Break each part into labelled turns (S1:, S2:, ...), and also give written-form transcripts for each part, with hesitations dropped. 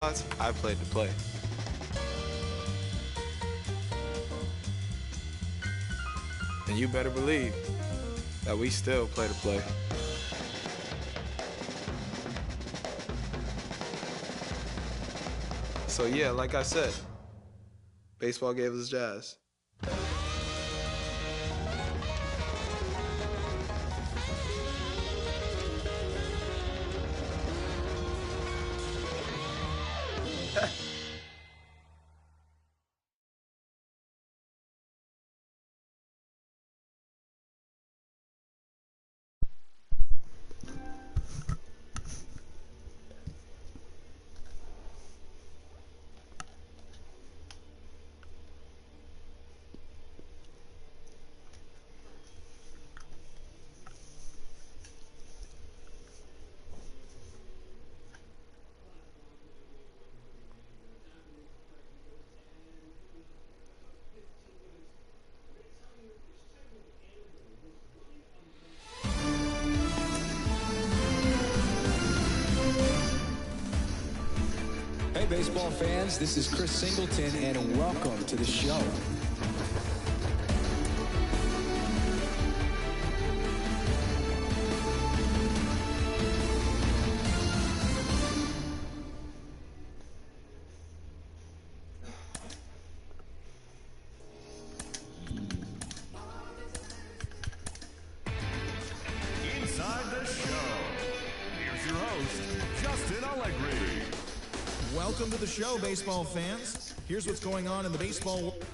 S1: I played to play. And you better believe that we still play to play. So yeah, like I said, baseball gave us jazz.
S2: Hey, baseball fans, this is Chris Singleton, and welcome to the show.
S3: Inside the show, here's your host, Justin Allegri.
S4: Welcome to the show, baseball fans. Here's what's going on in the baseball world.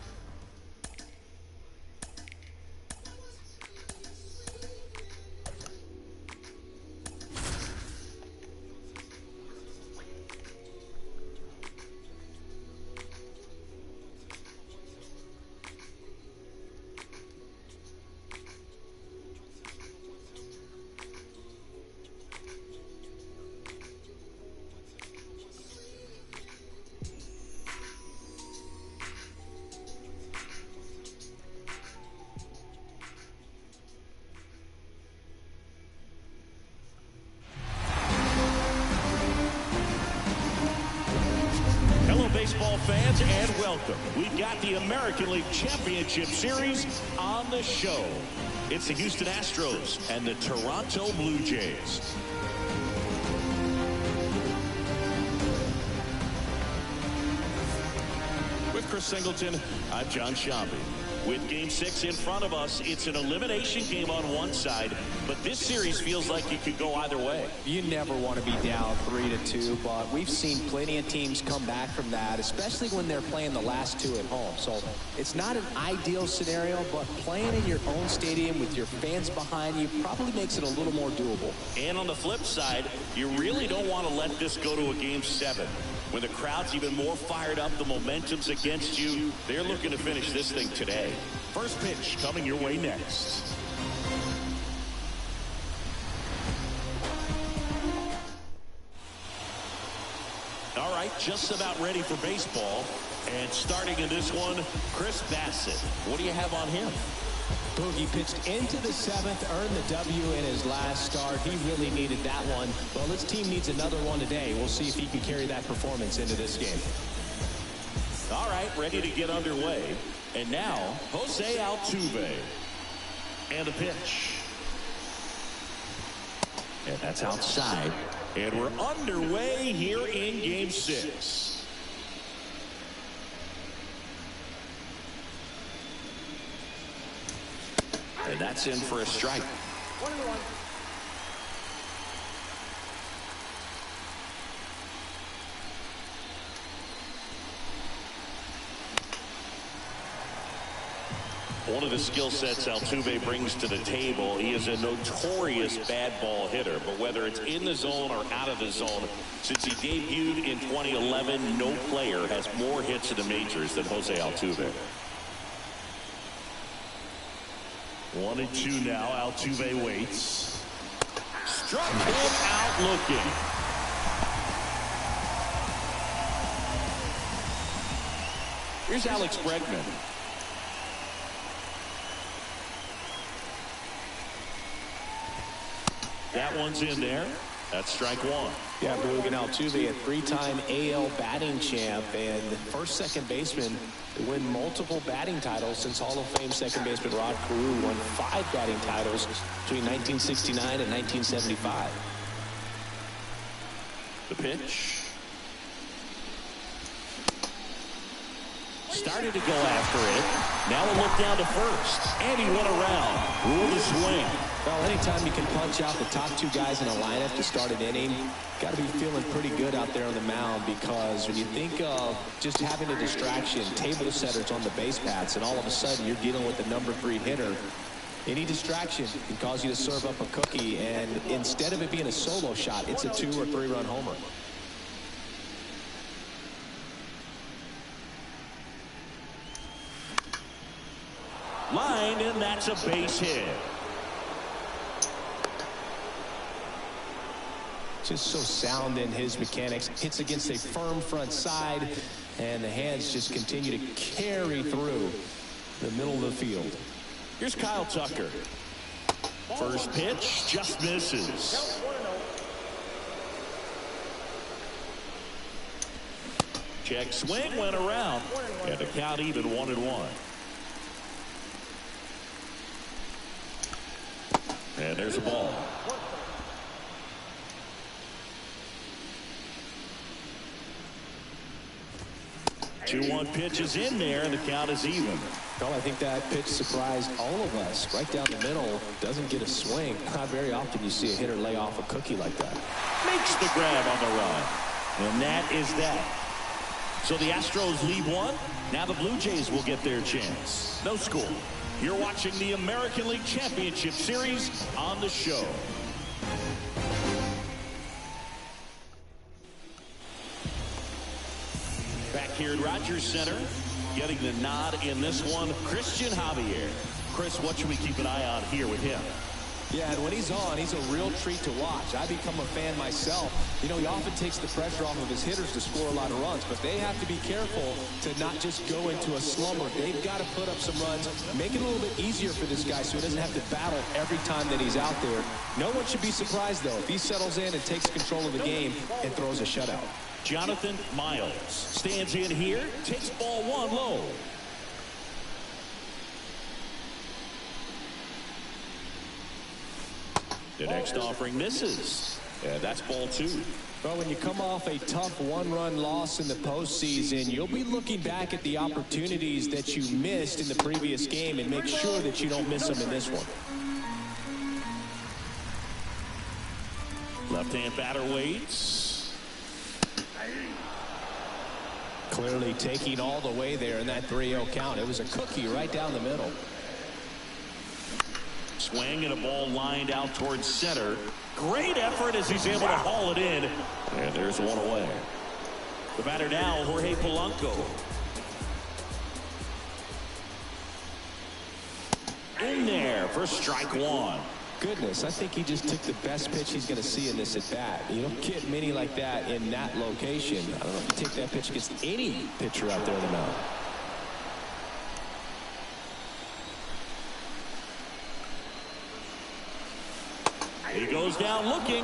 S3: Baseball fans, and welcome. We've got the American League Championship Series on the show. It's the Houston Astros and the Toronto Blue Jays. With Chris Singleton, I'm John Shambi. With Game 6 in front of us, it's an elimination game on one side, but this series feels like it could go either way.
S5: You never want to be down 3-2, but we've seen plenty of teams come back from that, especially when they're playing the last two at home. So it's not an ideal scenario, but playing in your own stadium with your fans behind you probably makes it a little more doable.
S3: And on the flip side, you really don't want to let this go to a Game 7. When the crowd's even more fired up, the momentum's against you. They're looking to finish this thing today. First pitch coming your way next. All right, just about ready for baseball. And starting in this one, Chris Bassett. What do you have on him?
S5: Boogie pitched into the seventh, earned the W in his last start. He really needed that one. Well, this team needs another one today. We'll see if he can carry that performance into this game.
S3: All right, ready to get underway. And now, Jose Altuve. And a pitch. And that's outside. And we're underway here in Game 6. And that's in for a strike. 1-1. One of the skill sets Altuve brings to the table, he is a notorious bad ball hitter. But whether it's in the zone or out of the zone, since he debuted in 2011, no player has more hits in the majors than Jose Altuve. 1-2 now. Altuve waits. Struck him out looking. Here's Alex Bregman. That one's in there. That's strike one.
S5: Yeah, Boog Altuve, a 3-time AL batting champ and first second baseman to win multiple batting titles since Hall of Fame second baseman Rod Carew won 5 batting titles between 1969 and 1975.
S3: The pitch. Started to go after it. Now a look down to first. And he went around. Ruled a swing.
S5: Well, anytime you can punch out the top 2 guys in a lineup to start an inning, got to be feeling pretty good out there on the mound, because when you think of just having a distraction, table setters on the base paths, and all of a sudden you're dealing with the number 3 hitter, any distraction can cause you to serve up a cookie, and instead of it being a solo shot, it's a 2 or 3 run homer.
S3: Line, and that's a base hit.
S5: Just so sound in his mechanics. Hits against a firm front side, and the hands just continue to carry through the middle of the field.
S3: Here's Kyle Tucker. First pitch just misses. Check swing, went around, and the count even 1-1. And there's a ball. 2-1 pitch is in there, and the count is even.
S5: Well, I think that pitch surprised all of us. Right down the middle, doesn't get a swing. Not very often you see a hitter lay off a cookie like that.
S3: Makes the grab on the run. And that is that. So the Astros lead 1. Now the Blue Jays will get their chance. No score. You're watching the American League Championship Series on the show. Back here at Rogers Center, getting the nod in this one, Christian Javier. Chris, what should we keep an eye on here with him?
S5: Yeah, and when he's on, he's a real treat to watch. I become a fan myself. You know, he often takes the pressure off of his hitters to score a lot of runs, but they have to be careful to not just go into a slumber. They've got to put up some runs, make it a little bit easier for this guy so he doesn't have to battle every time that he's out there. No one should be surprised, though, if he settles in and takes control of the game and throws a shutout.
S3: Jonathan Miles stands in here, takes ball 1 low. The next offering misses. And that's ball 2.
S5: Well, when you come off a tough 1-run loss in the postseason, you'll be looking back at the opportunities that you missed in the previous game and make sure that you don't miss them in this one.
S3: Left-hand batter waits.
S5: Clearly taking all the way there in that 3-0 count. It was a cookie right down the middle.
S3: Swing and a ball lined out towards center. Great effort as he's able to haul it in. And there's one away. The batter now, Jorge Polanco. In there for strike 1.
S5: Goodness, I think he just took the best pitch he's going to see in this at-bat. You don't get many like that in that location. I don't know if you take that pitch against any pitcher out there on the mound.
S3: He goes down looking.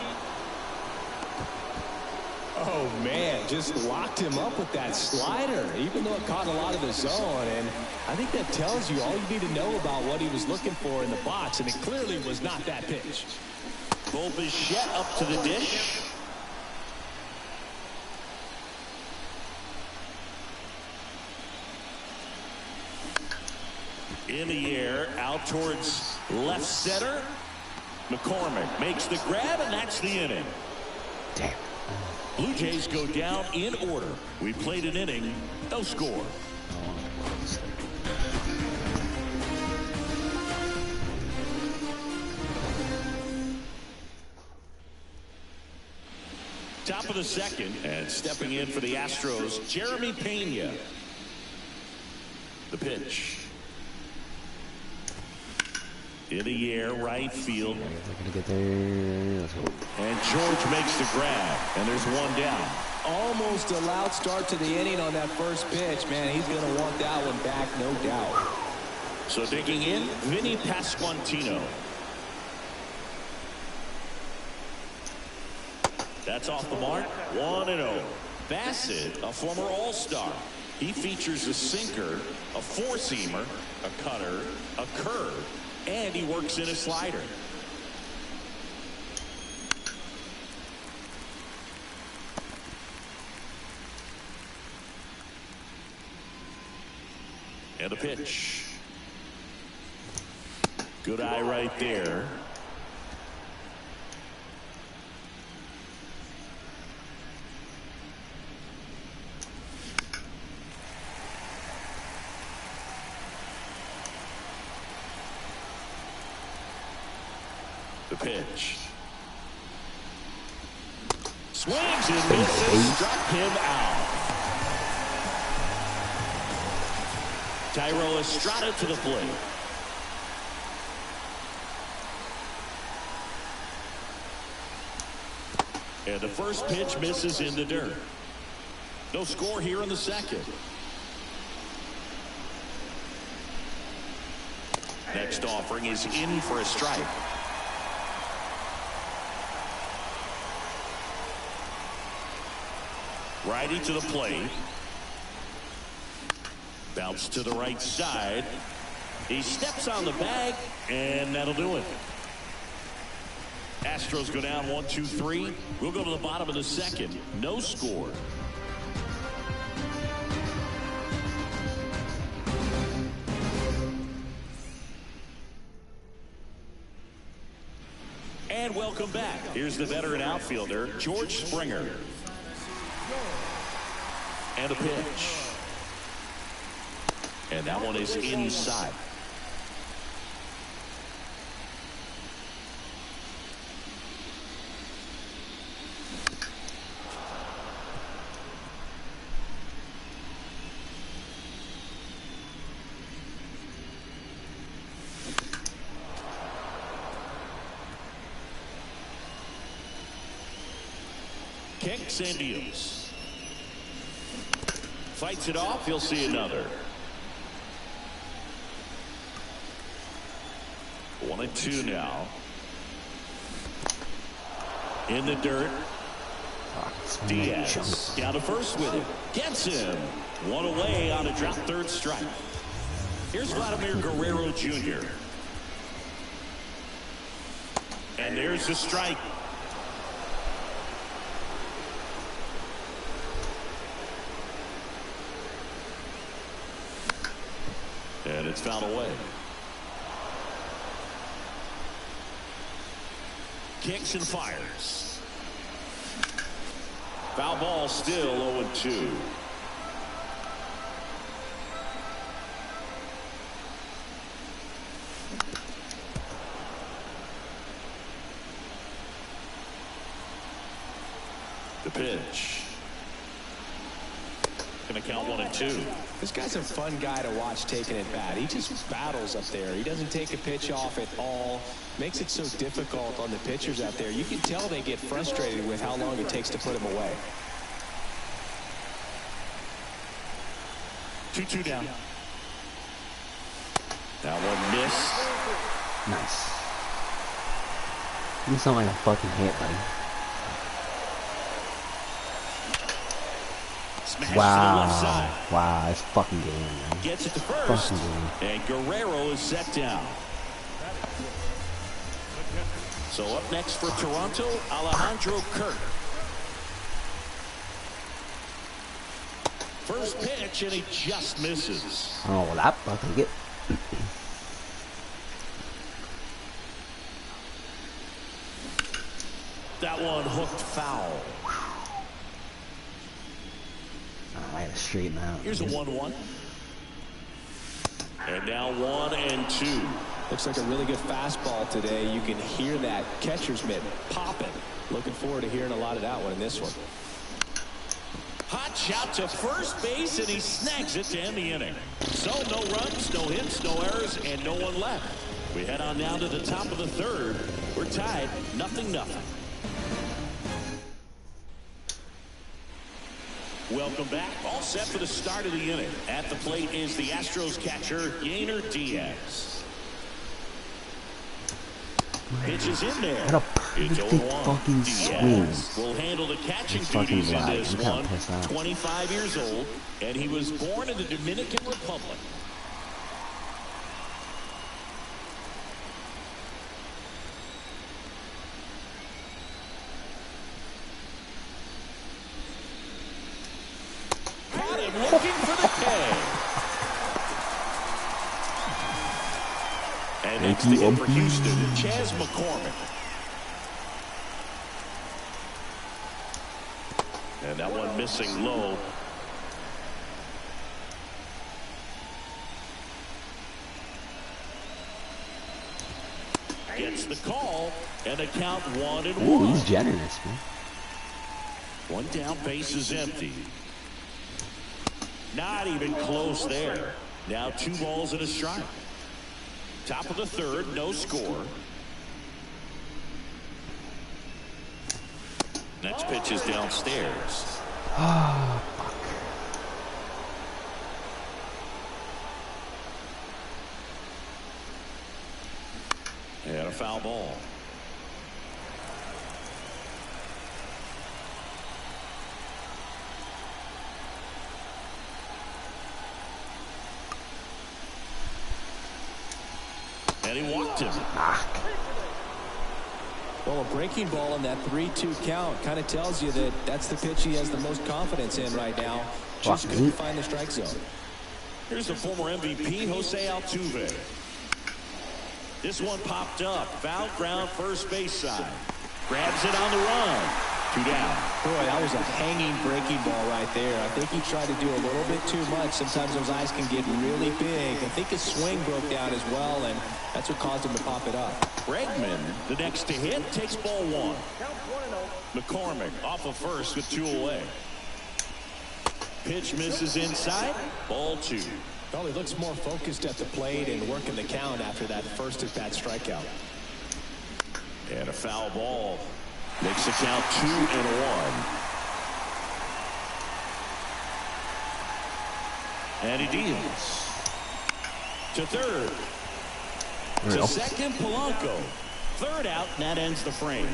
S5: Oh, man, just locked him up with that slider, even though it caught a lot of the zone. And I think that tells you all you need to know about what he was looking for in the box, and it clearly was not that pitch.
S3: Bo Bichette up to the dish. In the air, out towards left center. McCormick makes the grab, and that's the inning.
S6: Damn.
S3: Blue Jays go down in order. We played an inning, no score. Top of the second, and stepping in for the Astros, Jeremy Pena. The pitch. In the air, right field. And George makes the grab, and there's one down.
S5: Almost a loud start to the inning on that first pitch. Man, he's going to want that one back, no doubt.
S3: So digging in, Vinny Pasquantino. That's off the mark. 1-0. Bassett, a former All-Star. He features a sinker, a four-seamer, a cutter, a curve, and he works in a slider. And a pitch. Good eye right there. The pitch. Swings and misses. Struck him out. Thairo Estrada to the plate. And the first pitch misses in the dirt. No score here in the second. Next offering is in for a strike. Righty to the plate. Bounce to the right side. He steps on the bag, and that'll do it. Astros go down 1-2-3. We'll go to the bottom of the second. No score. And welcome back. Here's the veteran outfielder, George Springer. And a pitch. And that one is inside. Kicks and deals. Fights it off. He'll see another. 1-2 now. In the dirt. Diaz down to first with it. Gets him. One away on a drop third strike. Here's Vladimir Guerrero Jr. And there's the strike. And it's fouled away. Kicks and fires. Foul ball, still 0-2. The pitch. Gonna count 1-2.
S5: This guy's a fun guy to watch taking it bat. He just battles up there. He doesn't take a pitch off at all. Makes it so difficult on the pitchers out there. You can tell they get frustrated with how long it takes to put him away.
S3: 2-2 down. That one missed.
S6: Nice. You sound like a fucking hit, buddy. Wow. Wow, it's fucking game, man.
S3: Gets it to first.
S6: Fucking game.
S3: And Guerrero is set down. So up next for Toronto, Alejandro Kirk. First pitch, and he just misses.
S6: Oh, that fucking get.
S3: That one hooked foul.
S6: I gotta straighten that out.
S3: Here's a 1-1. And now 1-2.
S5: Looks like a really good fastball today. You can hear that catcher's mitt popping. Looking forward to hearing a lot of that one in this one.
S3: Hot shot to first base, and he snags it to end the inning. So no runs, no hits, no errors, and no one left. We head on down to the top of the third. We're tied 0-0. Welcome back. All set for the start of the inning. At the plate is the Astros catcher, Yainer Diaz. Pitch is in there. It's
S6: This big
S3: 0-1.
S6: fucking swing.
S3: Diaz will handle the catching
S6: It's fucking
S3: duties in
S6: loud.
S3: this
S6: I'm kinda
S3: one.
S6: pissed off.
S3: 25 years old, and he was born in the Dominican Republic. Caught him looking for the K. And next to him for Houston, Chas McCormick. And that one missing low. Gets the call, and the count 1-1.
S6: Ooh, he's generous, man.
S3: One down, base is empty. Not even close there. Now 2 balls and a strike. Top of the third, no score. Next pitch is downstairs.
S6: Ah, fuck.
S3: And a foul ball. And he walked him.
S5: Well, a breaking ball in that 3-2 count kind of tells you that that's the pitch he has the most confidence in right now. Just couldn't find the strike zone.
S3: Here's the former MVP, Jose Altuve. This one popped up. Foul ground, first base side. Grabs it on the run. 2 down.
S5: Boy, that was a hanging breaking ball right there. I think he tried to do a little bit too much. Sometimes those eyes can get really big. I think his swing broke down as well, and that's what caused him to pop it up.
S3: Bregman, the next to hit, takes ball 1. McCormick off of first with 2 away. Pitch misses inside. Ball 2.
S5: Well, he looks more focused at the plate and working the count after that first at-bat strikeout.
S3: And a foul ball. Makes the count 2-1. And he deals. To third. To second, Polanco. Third out, and that ends the frame.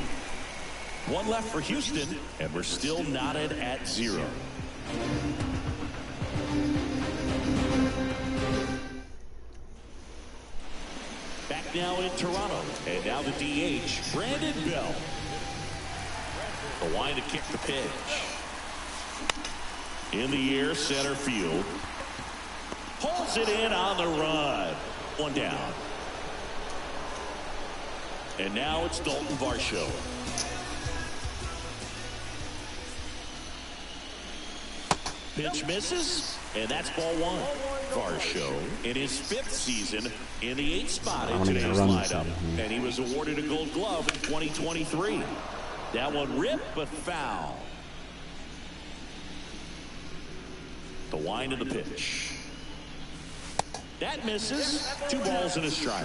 S3: 1 left for Houston, and we're still knotted at 0. Back now in Toronto, and now the DH, Brandon Bell. The line to kick the pitch. In the air, center field. Pulls it in on the run. 1 down. And now it's Dalton Varsho. Pitch misses, and that's ball 1. Varsho in his 5th season in the 8th spot in today's lineup. And he was awarded a Gold Glove in 2023. That one ripped, but foul. The wind of the pitch. That misses. 2 balls and a strike.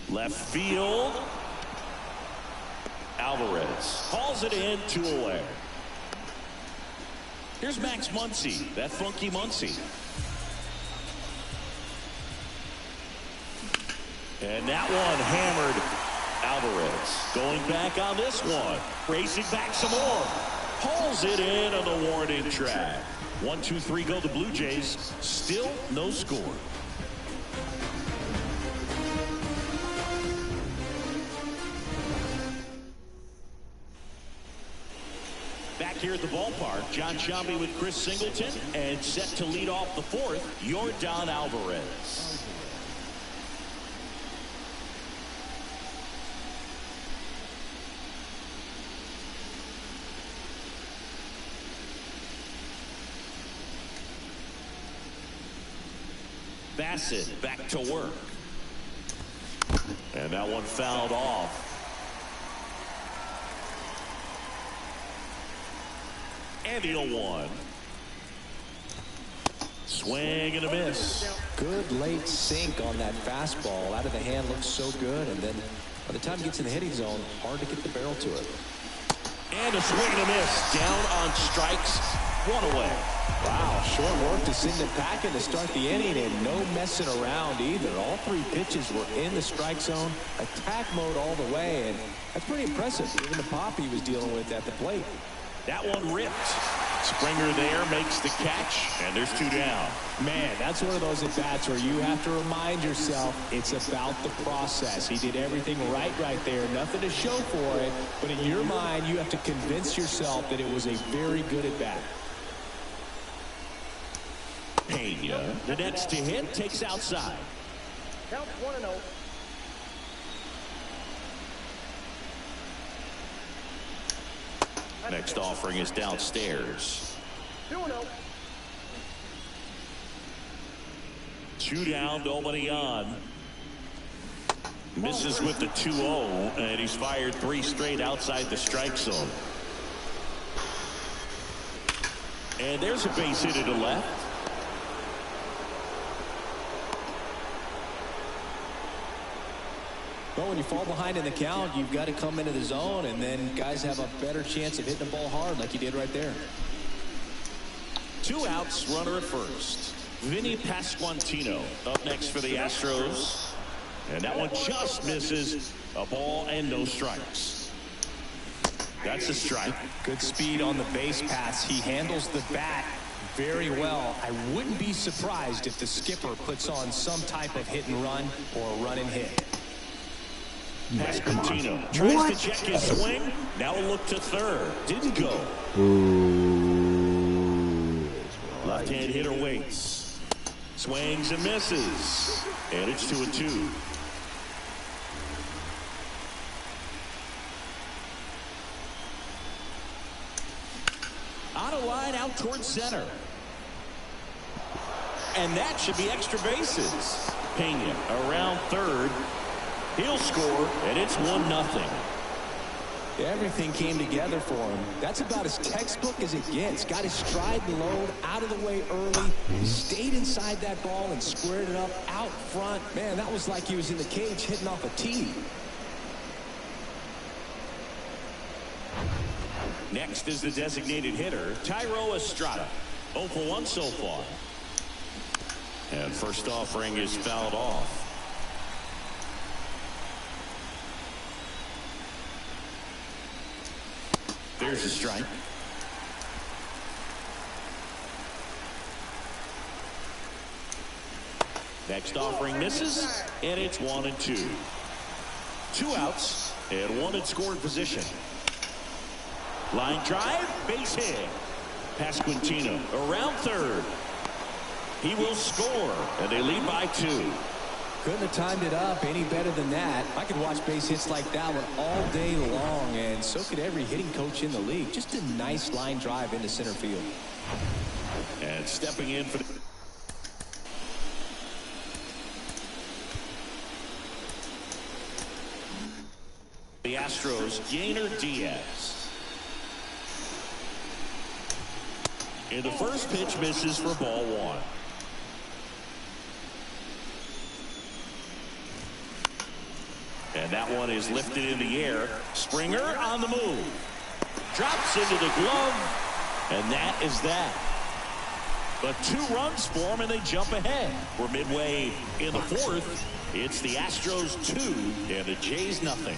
S3: Left field. Alvarez hauls it in, 2 away. Here's Max Muncy, that funky Muncy. And that one hammered. Alvarez going back on this one. Racing back some more. Hauls it in on the warning track. 1, 2, 3 go the Blue Jays. Still no score. Back here at the ballpark, John Sciambi with Chris Singleton, and set to lead off the 4th, Yordan Alvarez. Bassett back to work. And that one fouled off. And the 0-1. Swing and a miss.
S5: Good late sink on that fastball. Out of the hand, looks so good. And then by the time it gets in the hitting zone, hard to get the barrel to it.
S3: And a swing and a miss. Down on strikes one away.
S5: Wow, short work to send it packing to start the inning, and no messing around either. All 3 pitches were in the strike zone, attack mode all the way, and that's pretty impressive, given the pop he was dealing with at the plate.
S3: That one ripped. Springer there makes the catch, and there's 2 down.
S5: Man, that's one of those at-bats where you have to remind yourself it's about the process. He did everything right there. Nothing to show for it, but in your mind, you have to convince yourself that it was a very good at-bat.
S3: Pena, the next to hit, takes outside.
S7: Count 1-0.
S3: Next offering is downstairs.
S7: 2-0.
S3: 2 down, nobody on. Misses with the 2-0, and he's fired 3 straight outside the strike zone. And there's a base hit to the left.
S5: Well, when you fall behind in the count, you've got to come into the zone, and then guys have a better chance of hitting the ball hard like you did right there.
S3: 2 outs, runner at first. Vinny Pasquantino up next for the Astros. And that one just misses. A ball and no strikes. That's a strike.
S5: Good speed on the base pass. He handles the bat very well. I wouldn't be surprised if the skipper puts on some type of hit and run or run and hit.
S3: Pasquantino tries to check his swing. Now a look to third. Didn't go. Left-hand hitter waits. Swings and misses. And it's 2-2. On a line out towards center. And that should be extra bases. Pena around third. He'll score, and it's 1-0.
S5: Everything came together for him. That's about as textbook as it gets. Got his stride and load out of the way early. Stayed inside that ball and squared it up out front. Man, that was like he was in the cage hitting off a tee.
S3: Next is the designated hitter, Thairo Estrada. 0 for 1 so far. And first offering is fouled off. There's a strike. Next offering misses, and it's 1-2. 2 outs, and 1 in scoring position. Line drive, base hit. Pasquantino around third. He will score, and they lead by 2.
S5: Couldn't have timed it up any better than that. I could watch base hits like that one all day long, and so could every hitting coach in the league. Just a nice line drive into center field.
S3: And stepping in for the Astros, Yainer Diaz. In the first pitch, misses for ball 1. And that one is lifted in the air. Springer on the move. Drops into the glove. And that is that. But 2 runs for them, and they jump ahead. We're midway in the 4th. It's the Astros 2 and the Jays nothing.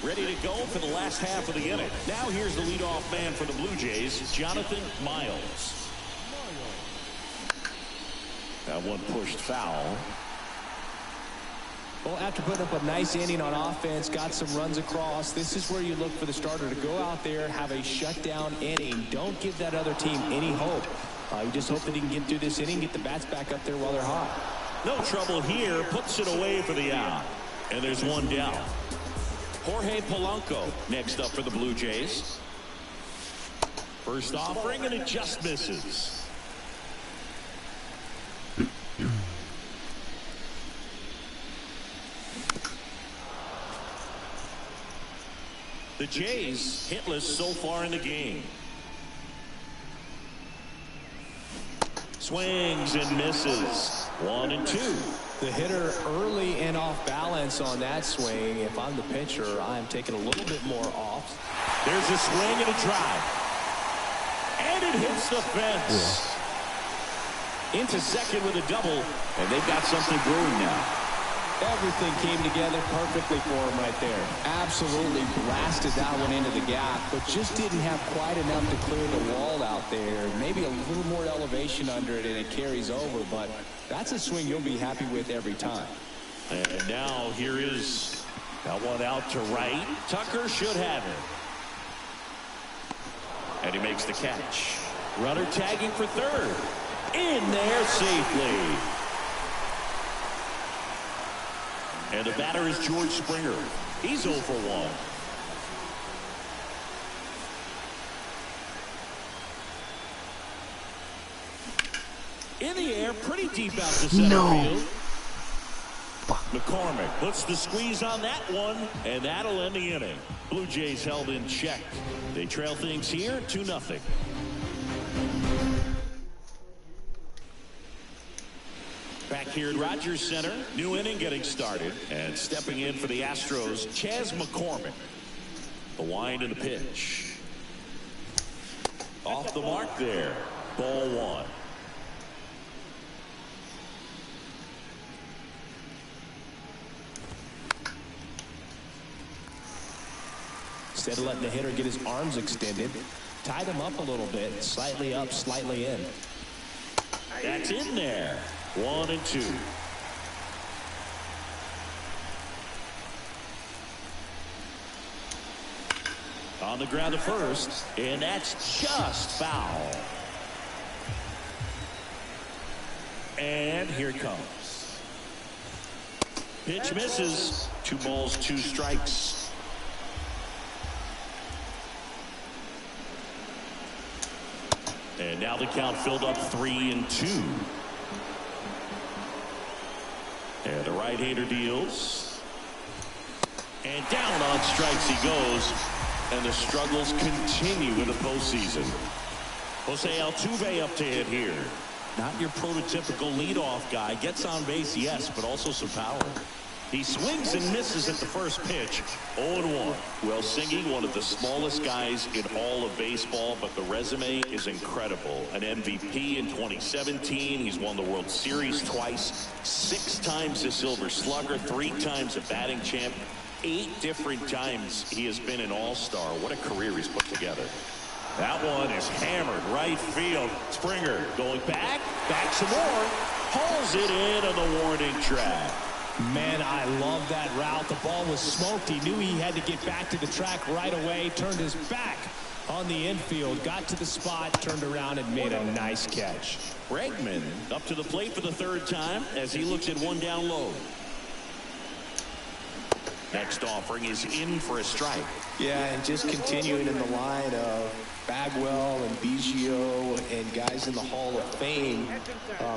S3: Ready to go for the last half of the inning. Now here's the leadoff man for the Blue Jays, Jonathan Miles. That one pushed foul.
S5: Well, after putting up a nice inning on offense, got some runs across, this is where you look for the starter to go out there, have a shutdown inning. Don't give that other team any hope. You just hope that he can get through this inning, get the bats back up there while they're hot.
S3: No trouble here. Puts it away for the out. And there's 1 down. Jorge Polanco next up for the Blue Jays. First offering, and it just misses. The Jays hitless so far in the game. Swings and misses. 1-2.
S5: The hitter early and off balance on that swing. If I'm the pitcher, I'm taking a little bit more off.
S3: There's a swing and a drive. And it hits the fence. Into second with a double. And they've got something brewing now.
S5: Everything came together perfectly for him right there. Absolutely blasted that one into the gap, but just didn't have quite enough to clear the wall out there. Maybe a little more elevation under it and it carries over, but that's a swing you'll be happy with every time.
S3: And now here is that one out to right. Tucker should have it. And he makes the catch. Runner tagging for third. In there safely. And the batter is George Springer. He's 0 for 1. In the air, pretty deep out to center field. McCormick puts the squeeze on that one, and that'll end the inning. Blue Jays held in check. They trail things here 2-0. Back here at Rogers Center, new inning getting started, and stepping in for the Astros, Chas McCormick. The wind and the pitch. Off the mark there. Ball 1.
S5: Instead of letting the hitter get his arms extended, tied him up a little bit, slightly up, slightly in.
S3: That's in there. 1-2. On the ground to first, and that's just foul. And here it comes. Pitch misses. 2 balls, 2 strikes. And now the count filled up 3-2. And the right-hander deals. And down on strikes he goes. And the struggles continue in the postseason. Jose Altuve up to hit here. Not your prototypical leadoff guy. Gets on base, yes, but also some power. He swings and misses at the first pitch. 0-1. Well, singing one of the smallest guys in all of baseball, but the resume is incredible. An MVP in 2017. He's won the World Series twice. 6 times a Silver Slugger. 3 times a batting champ. 8 different times he has been an all-star. What a career he's put together. That one is hammered right field. Springer going back some more. Hauls it in on the warning track.
S5: Man, I love that route. The ball was smoked. He knew he had to get back to the track right away. Turned his back on the infield. Got to the spot, turned around, and made a nice catch.
S3: Bregman up to the plate for the 3rd time as he looks at 1 down low. Next offering is in for a strike.
S5: Yeah, and just continuing in the line of Bagwell and Biggio and guys in the Hall of Fame.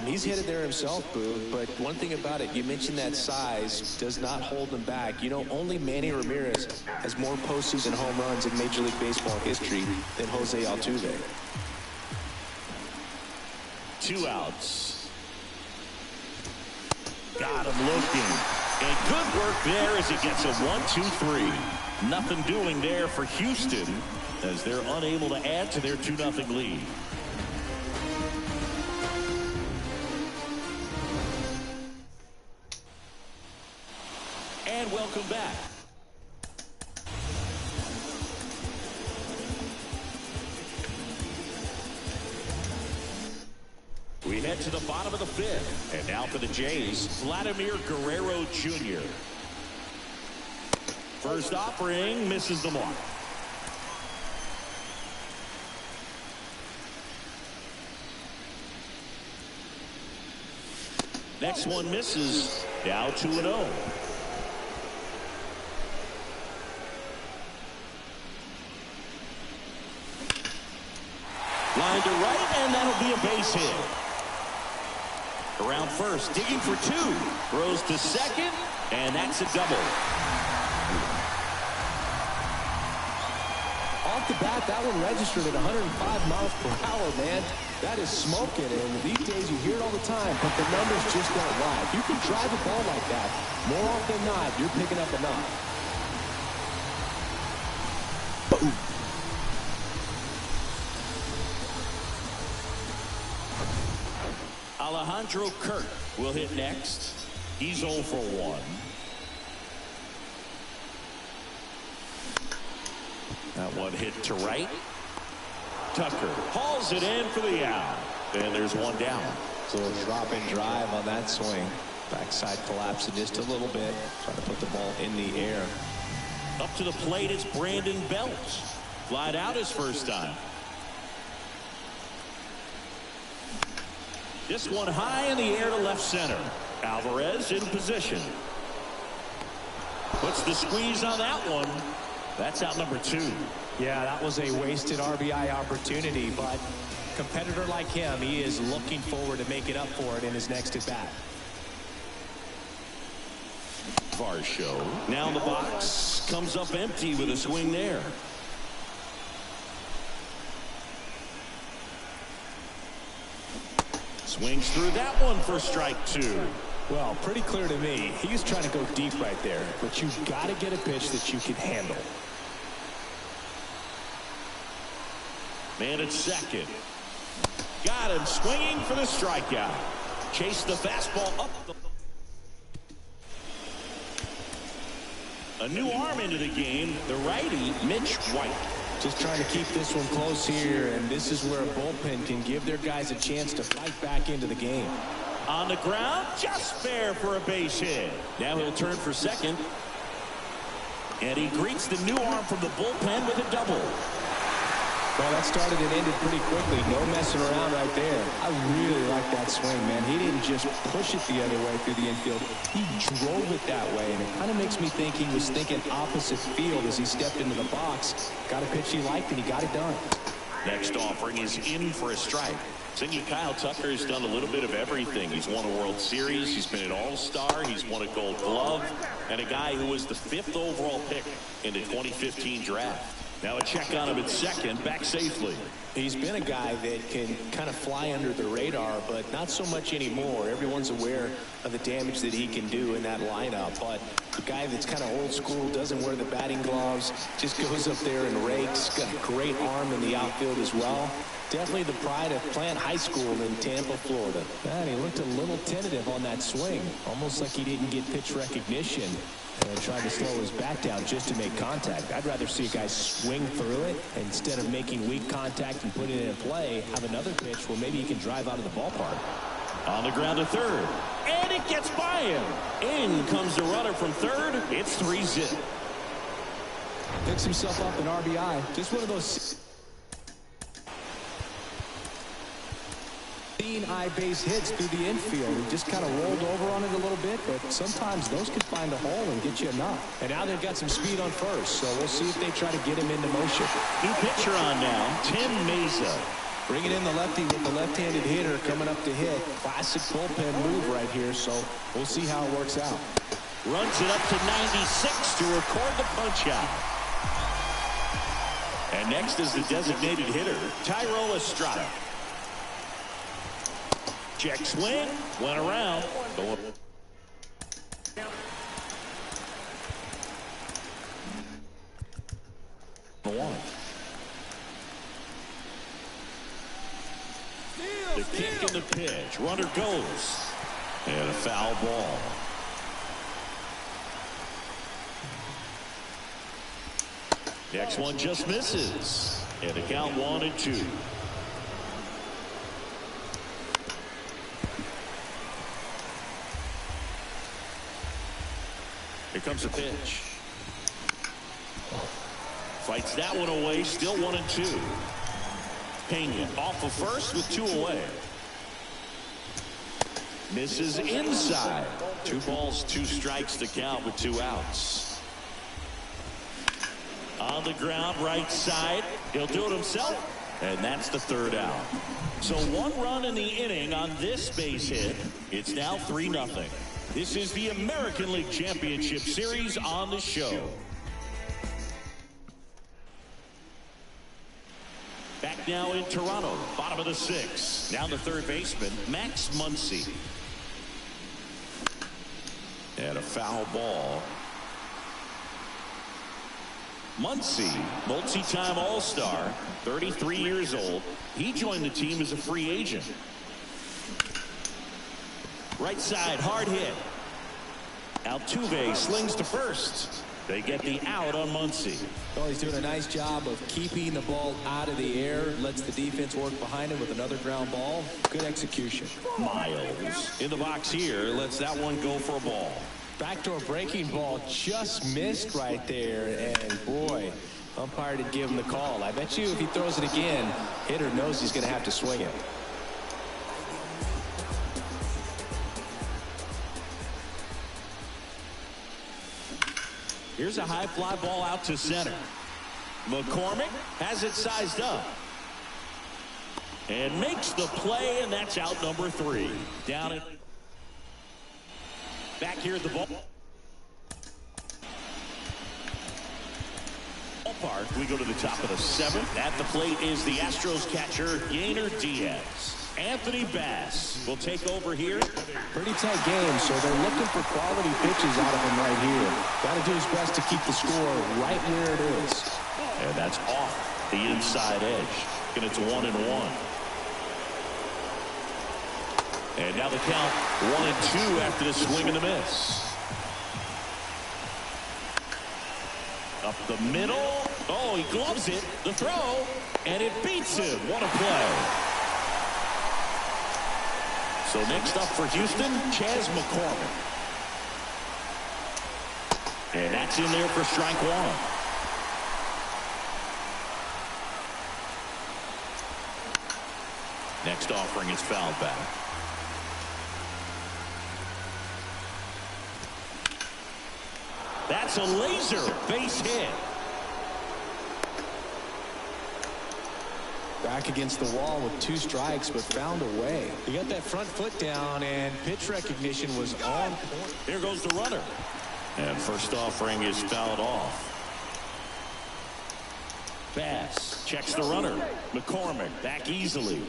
S5: He's hit it there himself, Boo. But one thing about it, you mentioned that size does not hold him back. You know, only Manny Ramirez has more postseason home runs in Major League Baseball history than Jose Altuve.
S3: 2 outs. Got him looking. And good work there as he gets a 1-2-3. Nothing doing there for Houston as they're unable to add to their 2-0 lead. And welcome back. We head to the bottom of the 5th. And now for the Jays, Vladimir Guerrero Jr. First offering misses the mark. Next one misses. Now 2-0. Line to right, and that'll be a base hit. Around first, digging for 2. Throws to second, and that's a double.
S5: Off the bat, that one registered at 105 miles per hour, man. That is smoking, and these days you hear it all the time, but the numbers just don't lie. If you can drive a ball like that, more often than not, you're picking up enough.
S6: Boom.
S3: Alejandro Kirk will hit next. He's 0 for 1. That one hit to right. Tucker hauls it in for the out. And there's one down.
S5: So a drop and drive on that swing. Backside collapsing just a little bit. Trying to put the ball in the air.
S3: Up to the plate is Brandon Belt. Flied out his first time. This one high in the air to left center. Alvarez in position. Puts the squeeze on that one. That's out number 2.
S5: Yeah, that was a wasted RBI opportunity, but a competitor like him, he is looking forward to make it up for it in his next at bat.
S3: Varsho now in the box, comes up empty with a swing there. Swings through that one for strike 2.
S5: Well, pretty clear to me. He's trying to go deep right there, but you've got to get a pitch that you can handle.
S3: Man at second. Got him swinging for the strikeout. Chase the fastball up. A new arm into the game, the righty, Mitch White.
S5: Just trying to keep this one close here, and this is where a bullpen can give their guys a chance to fight back into the game.
S3: On the ground, just fair for a base hit. Now he'll turn for second. And he greets the new arm from the bullpen with a double.
S5: Well, that started and ended pretty quickly. No messing around right there. I really like that swing, man. He didn't just push it the other way through the infield. He drove it that way, and it kind of makes me think he was thinking opposite field as he stepped into the box. Got a pitch he liked, and he got it done.
S3: Next offering is in for a strike. Senior Kyle Tucker's done a little bit of everything. He's won a World Series. He's been an All-Star. He's won a Gold Glove. And a guy who was the 5th overall pick in the 2015 draft. Now a check on him at second, back safely.
S5: He's been a guy that can kind of fly under the radar, but not so much anymore. Everyone's aware of the damage that he can do in that lineup. But a guy that's kind of old school, doesn't wear the batting gloves, just goes up there and rakes. Got a great arm in the outfield as well. Definitely the pride of Plant High School in Tampa, Florida. And he looked a little tentative on that swing, almost like he didn't get pitch recognition. And tried to slow his bat down just to make contact. I'd rather see a guy swing through it instead of making weak contact and putting it in play. Have another pitch where maybe he can drive out of the ballpark.
S3: On the ground to third. And it gets by him. In comes the runner from third. It's 3-zip.
S5: Picks himself up an RBI. Just one of those high base hits through the infield. He just kind of rolled over on it a little bit, but sometimes those can find a hole and get you enough. And now they've got some speed on first, so we'll see if they try to get him into motion.
S3: New pitcher on now, Tim Mesa.
S5: Bringing in the lefty with the left-handed hitter coming up to hit. Classic bullpen move right here, so we'll see how it works out.
S3: Runs it up to 96 to record the punch out. And next is the designated hitter, Tyrell Estrada. Check swing, went around. The kick and the pitch. Runner goes. And a foul ball. Next one just misses. And a count 1-2. Here comes a pitch. Fights that one away. Still 1-2. Pena off of first with 2 away. Misses inside. 2 balls, 2 strikes to count with 2 outs. On the ground, right side. He'll do it himself. And that's the 3rd out. So 1 run in the inning on this base hit. It's now 3-0. This is the American League Championship Series on the show. Back now in Toronto, bottom of the 6th. Down to third baseman, Max Muncy. And a foul ball. Muncy, multi-time All-Star, 33 years old. He joined the team as a free agent. Right side, hard hit. Altuve slings to first. They get the out on Muncy.
S5: Oh, he's doing a nice job of keeping the ball out of the air. Lets the defense work behind him with another ground ball. Good execution.
S3: Miles in the box here. Lets that one go for a ball.
S5: Backdoor breaking ball just missed right there. And boy, umpire did give him the call. I bet you if he throws it again, hitter knows he's going to have to swing it.
S3: Here's a high fly ball out to center. McCormick has it sized up. And makes the play, and that's out number 3. Down it. Back here at the ballpark, we go to the top of the 7th. At the plate is the Astros catcher, Yainer Diaz. Anthony Bass will take over here.
S5: Pretty tight game, so they're looking for quality pitches out of him right here. Got to do his best to keep the score right where it is.
S3: And that's off the inside edge. And it's 1-1. And now the count 1-2 after the swing and the miss. Up the middle. Oh, he gloves it. The throw. And it beats him. What a play. So next up for Houston, Chas McCormick. And that's in there for strike 1. Next offering is fouled back. That's a laser base hit.
S5: Back against the wall with 2 strikes, but found a way. He got that front foot down, and pitch recognition was on point.
S3: Here goes the runner. And first offering is fouled off. Bass checks the runner. McCormick back easily.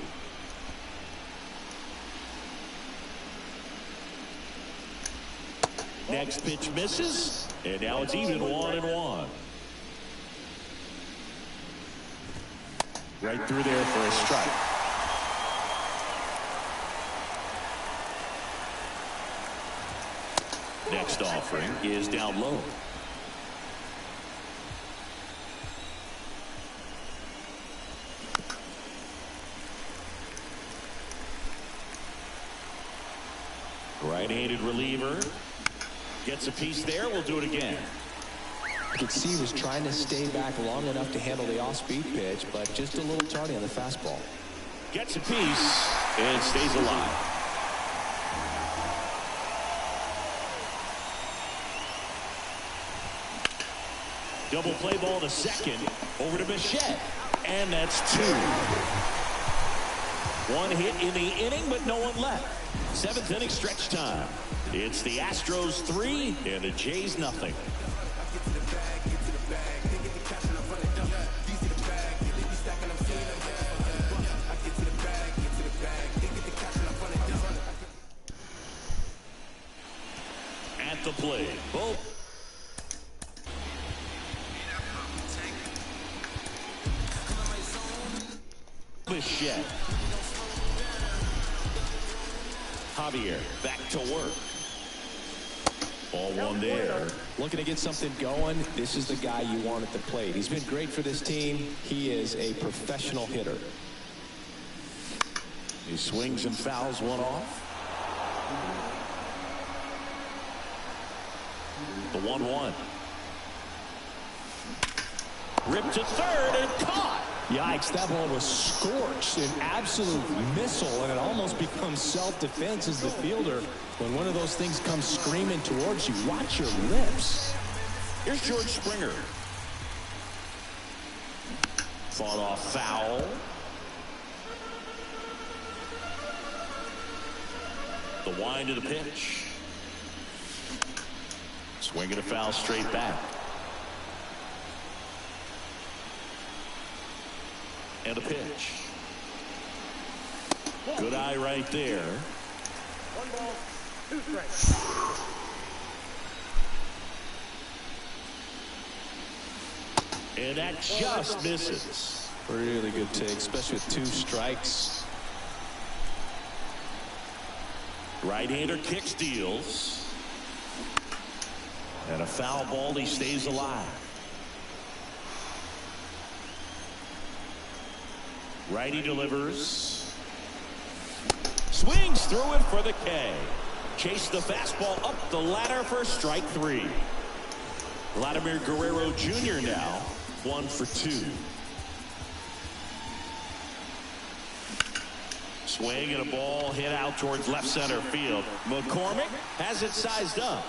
S3: Next pitch misses. And now it's even 1-1. Right through there for a strike. Next offering is down low. Right-handed reliever. Gets a piece there. We'll do it again.
S5: You could see he was trying to stay back long enough to handle the off-speed pitch, but just a little tardy on the fastball.
S3: Gets a piece and stays alive. Double play ball to second. Over to Bichette. And that's 2. 1 hit in the inning, but no one left. 7th inning stretch time. It's the Astros 3 and the Jays nothing. At the plate, both. Bichette. Javier back to work. Ball 1 there.
S5: Looking to get something going. This is the guy you want at the plate. He's been great for this team. He is a professional hitter.
S3: He swings and fouls one off. The 1-1. Ripped to third and caught.
S5: Yikes, that ball was scorched, an absolute missile, and it almost becomes self-defense as the fielder. When one of those things comes screaming towards you, watch your lips.
S3: Here's George Springer. Fought off foul. The wind of the pitch. Swinging a foul straight back. And a pitch. Good eye right there.
S7: 1 ball, 2 strikes.
S3: And that just misses.
S5: Really good take, especially with 2 strikes.
S3: Right-hander kick steals. And a foul ball, he stays alive. Righty delivers. Swings through it for the K. Chase the fastball up the ladder for strike 3. Vladimir Guerrero Jr. now 1 for 2. Swing and a ball hit out towards left center field. McCormick has it sized up.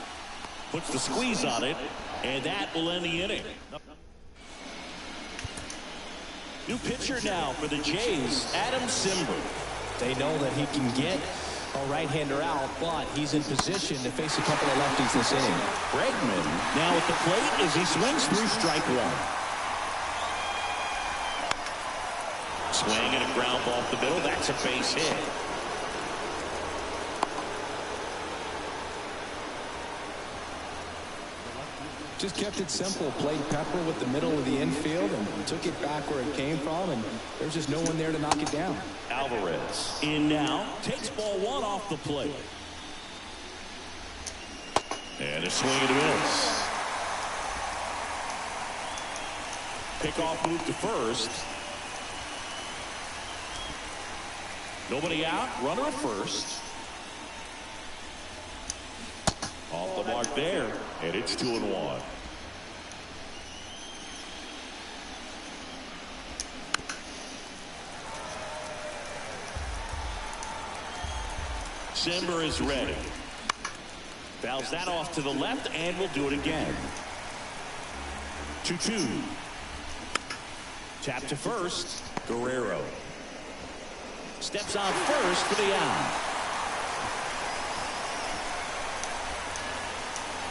S3: Puts the squeeze on it, and that will end the inning. New pitcher now for the Jays, Adam Simber.
S5: They know that he can get a right-hander out, but he's in position to face a couple of lefties this inning.
S3: Bregman now at the plate as he swings through strike 1. Swing and a ground ball up the middle. That's a base hit.
S5: Just kept it simple. Played pepper with the middle of the infield and took it back where it came from, and there's just no one there to knock it down.
S3: Alvarez in now. Takes ball 1 off the plate. And a swing and a miss. Pickoff move to first. Nobody out. Runner at first. Off the mark there. And it's 2-1. Simber is ready. Fouls that off to the left and will do it again. 2-2. Tap to first. Guerrero. Steps on first for the out.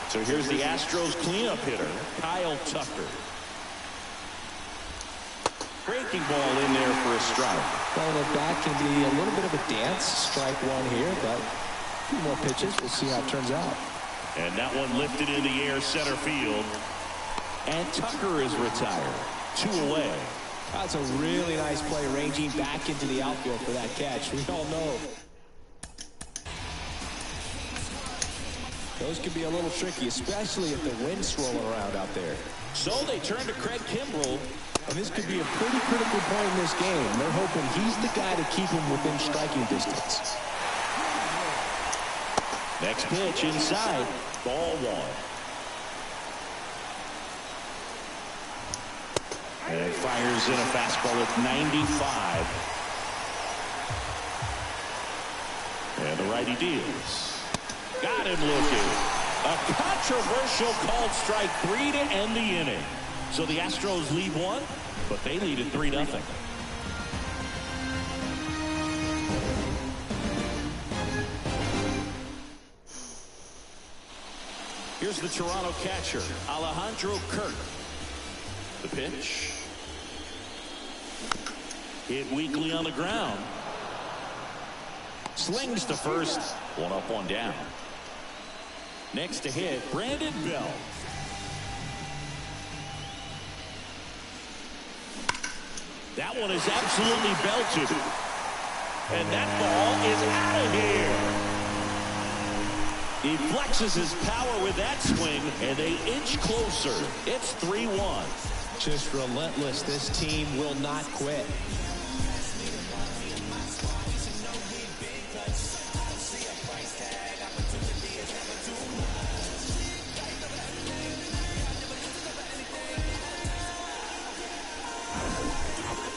S3: So here's the Astros cleanup hitter, Kyle Tucker. Breaking ball in there for a strike.
S5: Well, the bat can be a little bit of a dance. Strike 1 here, but a few more pitches. We'll see how it turns out.
S3: And that one lifted in the air center field. And Tucker is retired. 2 away.
S5: That's a really nice play, ranging back into the outfield for that catch. We all know those can be a little tricky, especially if the wind's swirling around out there.
S3: So they turn to Craig Kimbrell.
S5: And this could be a pretty critical point in this game. They're hoping he's the guy to keep him within striking distance.
S3: Next pitch inside. Ball 1. And fires in a fastball at 95. And the righty deals. Got him looking. A controversial called strike 3 to end the inning. So the Astros lead 1, but they lead at 3-0. Here's the Toronto catcher, Alejandro Kirk. The pitch. Hit weakly on the ground. Slings to first. 1 up, 1 down. Next to hit, Brandon Belt. That one is absolutely belted. And that ball is out of here. He flexes his power with that swing, and they inch closer. It's 3-1.
S5: Just relentless. This team will not quit.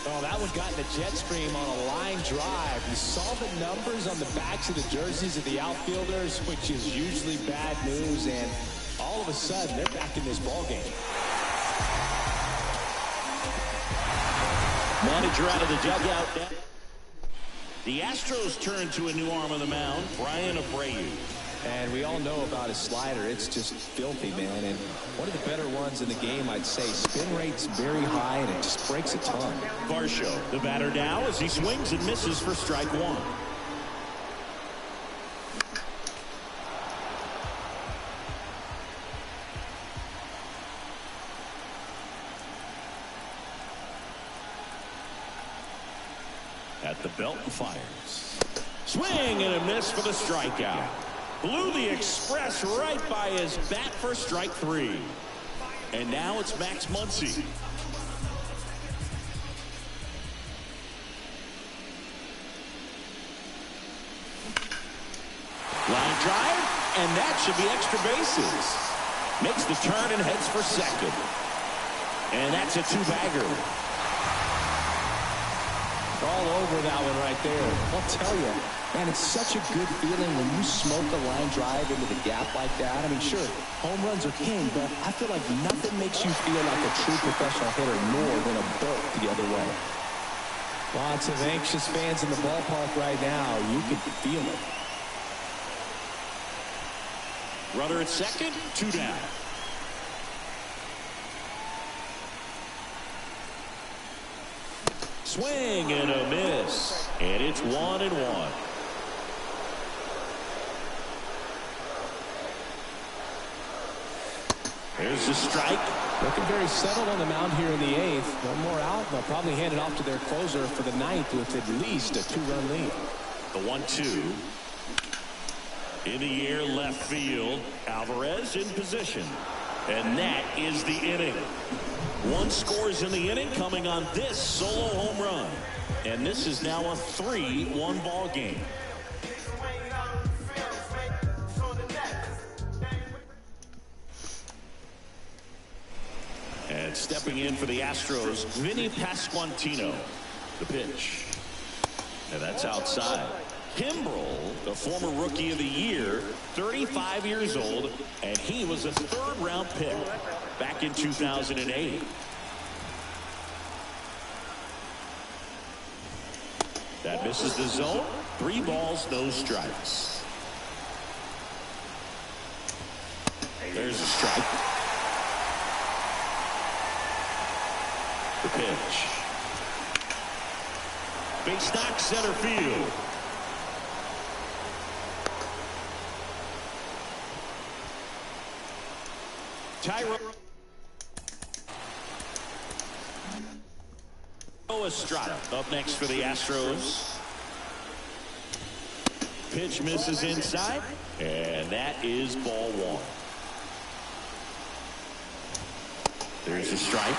S5: Oh, that one got in the jet stream on a line drive. You saw the numbers on the backs of the jerseys of the outfielders, which is usually bad news, and all of a sudden they're back in this ball game.
S3: Manager out of the dugout. The Astros turn to a new arm of the mound, Brian Abreu.
S5: And we all know about his slider. It's just filthy, man. And one of the better ones in the game, I'd say. Spin rate's very high, and it just breaks a ton.
S3: Varsho, the batter now, as he swings and misses for strike one. At the belt and fires. Swing and a miss for the strikeout. Blew the express right by his bat for strike three. And now it's Max Muncy. Line drive, and that should be extra bases. Makes the turn and heads for second. And that's a two-bagger.
S5: All over that one right there. I'll tell you, man, it's such a good feeling when you smoke a line drive into the gap like that. I mean, sure, home runs are king, but I feel like nothing makes you feel like a true professional hitter more than a bolt the other way. Lots of anxious fans in the ballpark right now. You can feel it.
S3: Runner at second, two down. Swing and a miss. And it's 1-1. There's the strike.
S5: Looking very settled on the mound here in the eighth. One more out. They'll probably hand it off to their closer for the ninth with at least a 2-run lead.
S3: The 1-2. In the air, left field. Alvarez in position. And that is the inning. One scores in the inning coming on this solo home run. And this is now a 3-1 ball game. And stepping in for the Astros, Vinny Pasquantino. The pitch. And that's outside. Kimbrel, the former Rookie of the Year, 35 years old, and he was a third-round pick back in 2008. That misses the zone. 3 balls, no strikes. There's a strike. The pitch. Base knock, center field. Tyro Estrada up next for the Astros. Pitch misses inside, and that is ball one. There's a strike.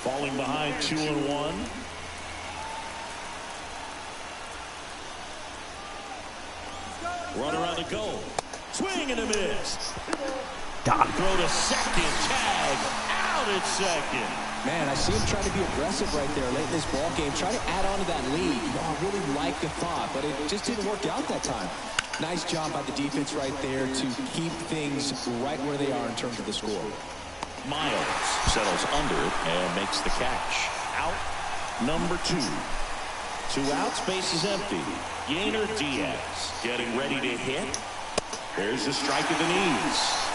S3: Falling behind 2-1. Runner on the go. Swing and a miss.
S6: Got
S3: Throw to second. Tag out at second.
S5: Man, I see him trying to be aggressive right there late in this ball game. Try to add on to that lead. I really like the thought, but it just didn't work out that time. Nice job by the defense right there to keep things right where they are in terms of the score.
S3: Miles settles under it and makes the catch. Out number 2. 2 outs, base is empty. Yainer Diaz getting ready to hit. There's a strike at the knees.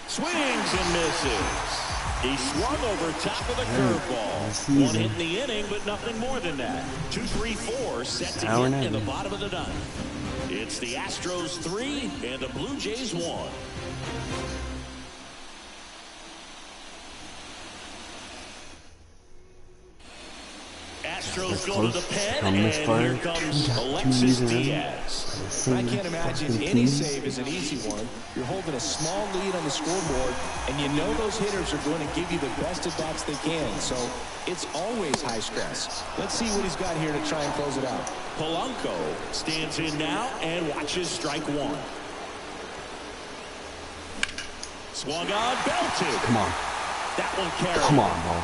S3: Swings and misses. He swung over top of the curveball. One hit in the inning, but nothing more than that. 2-3-4 set to hit in the bottom of the ninth. It's the Astros 3 and the Blue Jays 1. Astros go to the pen, and here comes Alexis Diaz.
S5: I can't imagine any save is an easy one. You're holding a small lead on the scoreboard, and you know those hitters are going to give you the best at bats they can, so it's always high stress. Let's see what he's got here to try and close it out.
S3: Polanco stands in now and watches strike one. Swung on, belted.
S6: Come on.
S3: That one carried.
S6: Come on, bro.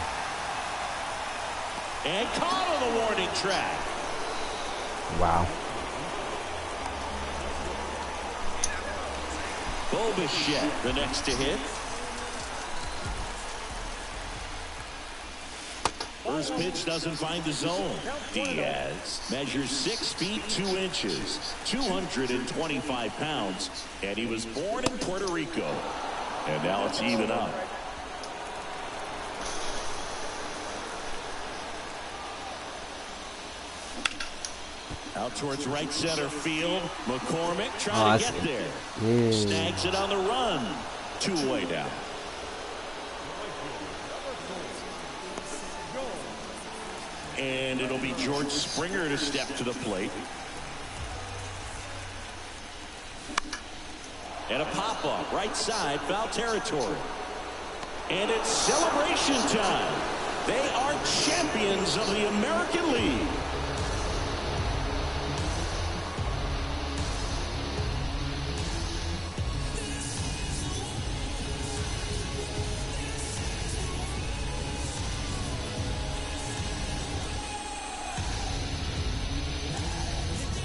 S3: And caught on the warning track.
S6: Wow.
S3: Bichette, the next to hit. First pitch doesn't find the zone. Diaz measures 6 feet 2 inches, 225 pounds, and he was born in Puerto Rico. And now it's even up. Out towards right center field. McCormick trying to get there.
S6: Yeah.
S3: Snags it on the run. 2-away down. And it'll be George Springer to step to the plate. And a pop-up, right side, foul territory. And it's celebration time. They are champions of the American League.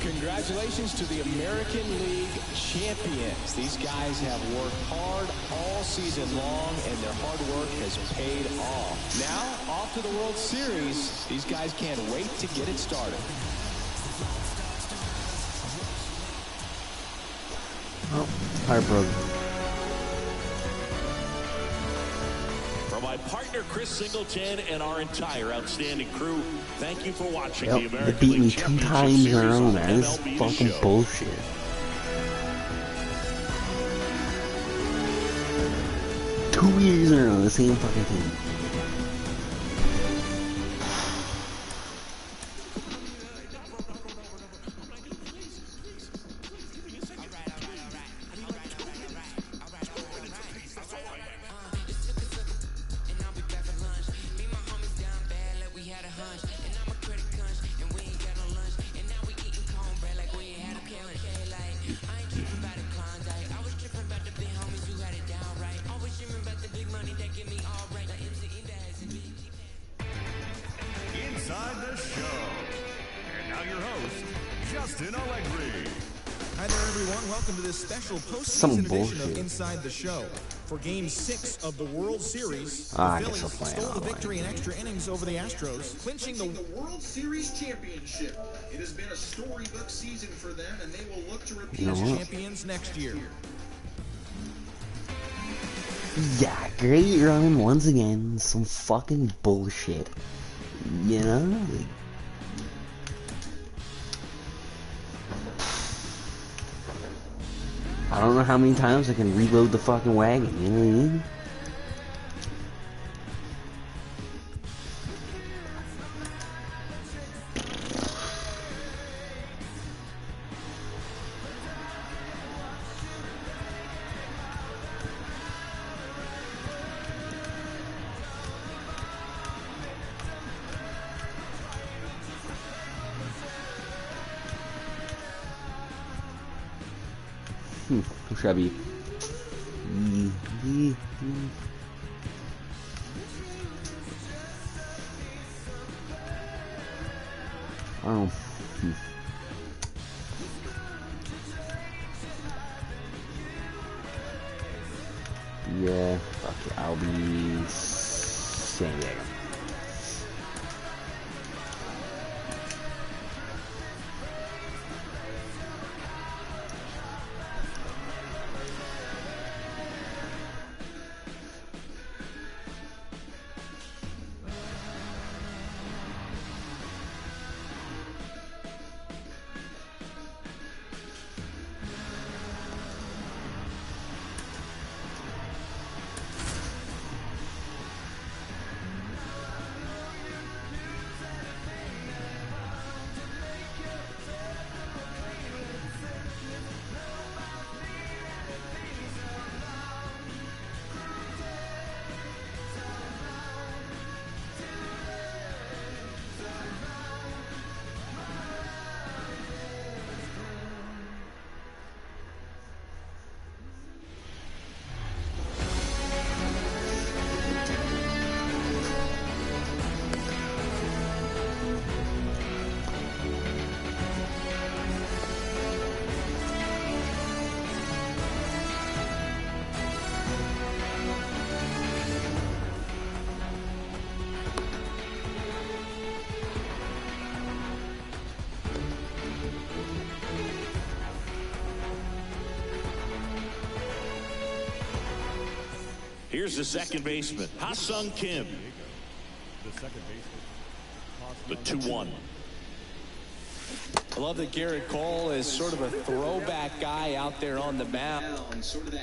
S5: Congratulations to the American League champions. These guys have worked hard all season long, and their hard work has paid off. Now, off to the World Series. These guys can't wait to get it started.
S6: Oh, heartbroken.
S3: For my partner Chris Singleton and our entire outstanding crew, thank you for watching the
S6: They
S3: American
S6: beat me
S3: League
S6: 2
S3: Championship
S6: times in a
S3: Series
S6: row,
S3: on
S6: man. This is
S3: MLB The
S6: fucking
S3: Show.
S6: bullshit. 2 years in a row, the same fucking team.
S8: Inside the show. And now your host, Justin Allegri.
S4: Hi there, everyone. Welcome to this special
S6: Some
S4: postseason edition
S6: bullshit.
S4: of Inside the Show. For Game 6 of the World Series,
S6: I
S4: the
S6: guess
S4: Phillies
S6: I'll play
S4: stole the
S6: online.
S4: victory in extra innings over the Astros, clinching the
S9: World Series championship. It has been a storybook season for them, and they will look to repeat
S6: You know
S9: as
S6: what?
S4: champions next year.
S6: Yeah, great run once again. Some fucking bullshit. You know? Like, I don't know how many times I can reload the fucking wagon, you know what I mean? Who should I be? Oh. Yeah, fuck it. I'll be San Diego.
S3: Here's the second baseman, Ha-Sung Kim.
S8: The second baseman.
S3: The 2-1.
S5: I love that Garrett Cole is sort of a throwback guy out there on the mound.
S9: Sort of that